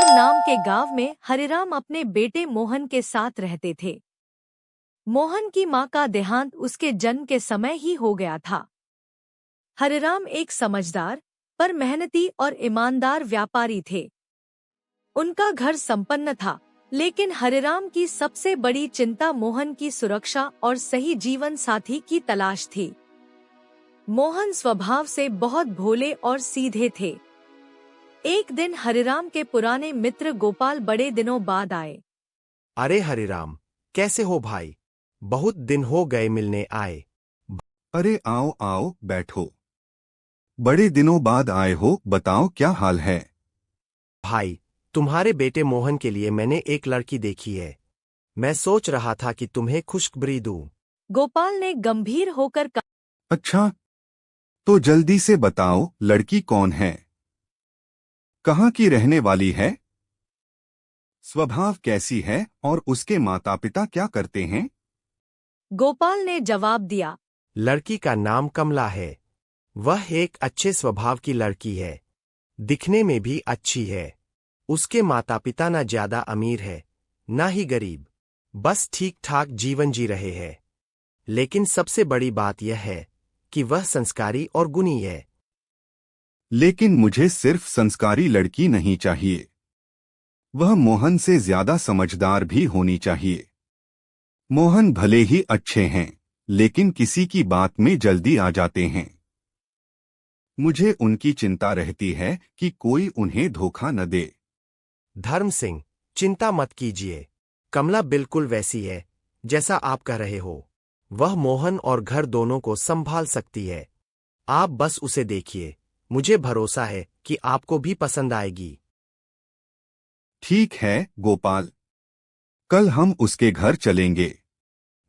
नाम के गांव में हरिराम अपने बेटे मोहन के साथ रहते थे। मोहन की मां का देहांत उसके जन्म के समय ही हो गया था। हरिराम एक समझदार पर मेहनती और ईमानदार व्यापारी थे। उनका घर संपन्न था, लेकिन हरिराम की सबसे बड़ी चिंता मोहन की सुरक्षा और सही जीवन साथी की तलाश थी। मोहन स्वभाव से बहुत भोले और सीधे थे। एक दिन हरिराम के पुराने मित्र गोपाल बड़े दिनों बाद आए। अरे हरिराम, कैसे हो भाई? बहुत दिन हो गए मिलने आए। अरे आओ आओ बैठो। बड़े दिनों बाद आए हो, बताओ क्या हाल है? भाई, तुम्हारे बेटे मोहन के लिए मैंने एक लड़की देखी है। मैं सोच रहा था कि तुम्हें खुशखबरी दूं। गोपाल ने गंभीर होकर कहा। अच्छा, तो जल्दी से बताओ, लड़की कौन है? कहाँ की रहने वाली है? स्वभाव कैसी है और उसके माता पिता क्या करते हैं? गोपाल ने जवाब दिया। लड़की का नाम कमला है। वह एक अच्छे स्वभाव की लड़की है। दिखने में भी अच्छी है। उसके माता पिता न ज्यादा अमीर है, न ही गरीब। बस ठीक ठाक जीवन जी रहे हैं। लेकिन सबसे बड़ी बात यह है कि वह संस्कारी और गुणी है। लेकिन मुझे सिर्फ संस्कारी लड़की नहीं चाहिए। वह मोहन से ज्यादा समझदार भी होनी चाहिए। मोहन भले ही अच्छे हैं, लेकिन किसी की बात में जल्दी आ जाते हैं। मुझे उनकी चिंता रहती है कि कोई उन्हें धोखा न दे। धर्म सिंह, चिंता मत कीजिए। कमला बिल्कुल वैसी है जैसा आप कह रहे हो। वह मोहन और घर दोनों को संभाल सकती है। आप बस उसे देखिए। मुझे भरोसा है कि आपको भी पसंद आएगी। ठीक है गोपाल, कल हम उसके घर चलेंगे।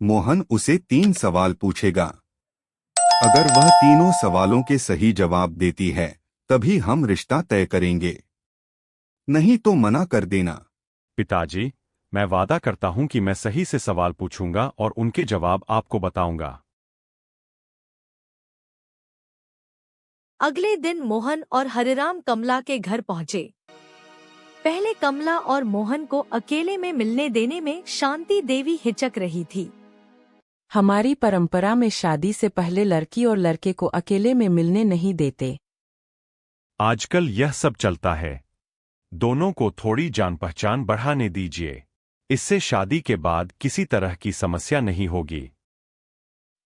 मोहन उसे 3 सवाल पूछेगा। अगर वह तीनों सवालों के सही जवाब देती है, तभी हम रिश्ता तय करेंगे। नहीं तो मना कर देना। पिताजी, मैं वादा करता हूं कि मैं सही से सवाल पूछूंगा और उनके जवाब आपको बताऊंगा। अगले दिन मोहन और हरिराम कमला के घर पहुंचे। पहले कमला और मोहन को अकेले में मिलने देने में शांति देवी हिचक रही थी। हमारी परंपरा में शादी से पहले लड़की और लड़के को अकेले में मिलने नहीं देते। आजकल यह सब चलता है। दोनों को थोड़ी जान पहचान बढ़ाने दीजिए। इससे शादी के बाद किसी तरह की समस्या नहीं होगी।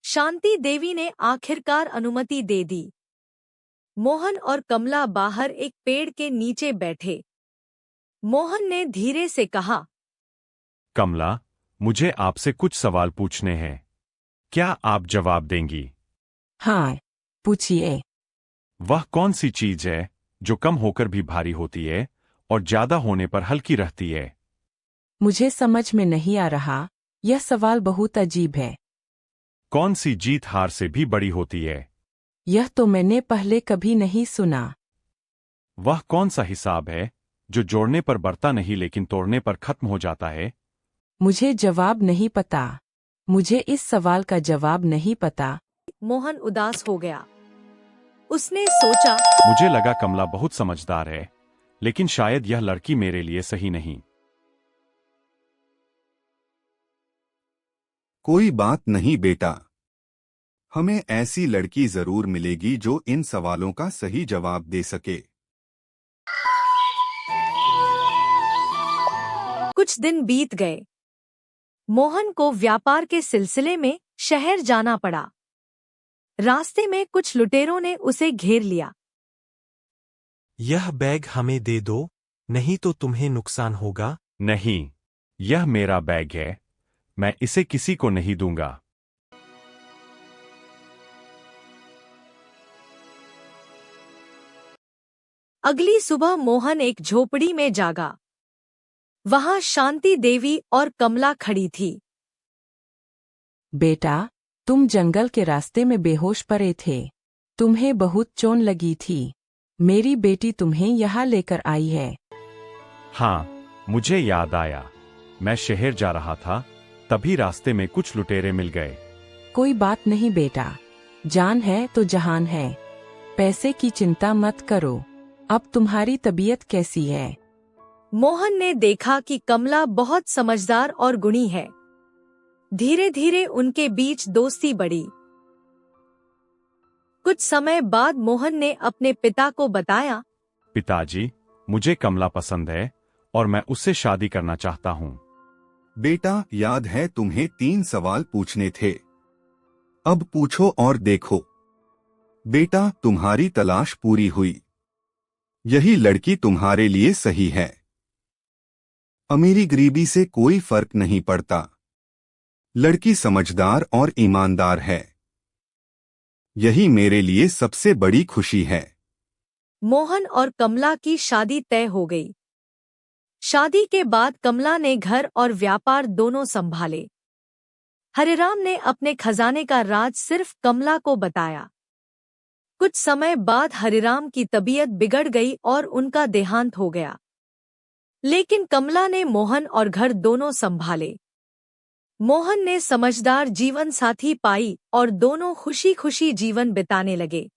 शांति देवी ने आखिरकार अनुमति दे दी। मोहन और कमला बाहर एक पेड़ के नीचे बैठे। मोहन ने धीरे से कहा। कमला, मुझे आपसे कुछ सवाल पूछने हैं। क्या आप जवाब देंगी? हाँ, पूछिए। वह कौन सी चीज है जो कम होकर भी भारी होती है और ज्यादा होने पर हल्की रहती है? मुझे समझ में नहीं आ रहा, यह सवाल बहुत अजीब है। कौन सी जीत हार से भी बड़ी होती है? यह तो मैंने पहले कभी नहीं सुना। वह कौन सा हिसाब है जो जोड़ने पर बढ़ता नहीं लेकिन तोड़ने पर खत्म हो जाता है? मुझे जवाब नहीं पता। मुझे इस सवाल का जवाब नहीं पता। मोहन उदास हो गया। उसने सोचा। मुझे लगा कमला बहुत समझदार है, लेकिन शायद यह लड़की मेरे लिए सही नहीं। कोई बात नहीं बेटा, हमें ऐसी लड़की जरूर मिलेगी जो इन सवालों का सही जवाब दे सके। कुछ दिन बीत गए। मोहन को व्यापार के सिलसिले में शहर जाना पड़ा। रास्ते में कुछ लुटेरों ने उसे घेर लिया। यह बैग हमें दे दो, नहीं तो तुम्हें नुकसान होगा। नहीं, यह मेरा बैग है। मैं इसे किसी को नहीं दूंगा। अगली सुबह मोहन एक झोपड़ी में जागा। वहां शांति देवी और कमला खड़ी थी। बेटा, तुम जंगल के रास्ते में बेहोश पड़े थे। तुम्हें बहुत चोट लगी थी। मेरी बेटी तुम्हें यहाँ लेकर आई है। हाँ, मुझे याद आया। मैं शहर जा रहा था, तभी रास्ते में कुछ लुटेरे मिल गए। कोई बात नहीं बेटा, जान है तो जहान है। पैसे की चिंता मत करो। अब तुम्हारी तबीयत कैसी है? मोहन ने देखा कि कमला बहुत समझदार और गुणी है। धीरे धीरे उनके बीच दोस्ती बढ़ी। कुछ समय बाद मोहन ने अपने पिता को बताया, पिताजी, मुझे कमला पसंद है और मैं उससे शादी करना चाहता हूँ। बेटा, याद है तुम्हें 3 सवाल पूछने थे। अब पूछो और देखो। बेटा, तुम्हारी तलाश पूरी हुई। यही लड़की तुम्हारे लिए सही है। अमीरी गरीबी से कोई फर्क नहीं पड़ता। लड़की समझदार और ईमानदार है। यही मेरे लिए सबसे बड़ी खुशी है। मोहन और कमला की शादी तय हो गई। शादी के बाद कमला ने घर और व्यापार दोनों संभाले। हरिराम ने अपने खजाने का राज सिर्फ कमला को बताया। कुछ समय बाद हरिराम की तबीयत बिगड़ गई और उनका देहांत हो गया। लेकिन कमला ने मोहन और घर दोनों संभाले। मोहन ने समझदार जीवन साथी पाई और दोनों खुशी खुशी जीवन बिताने लगे।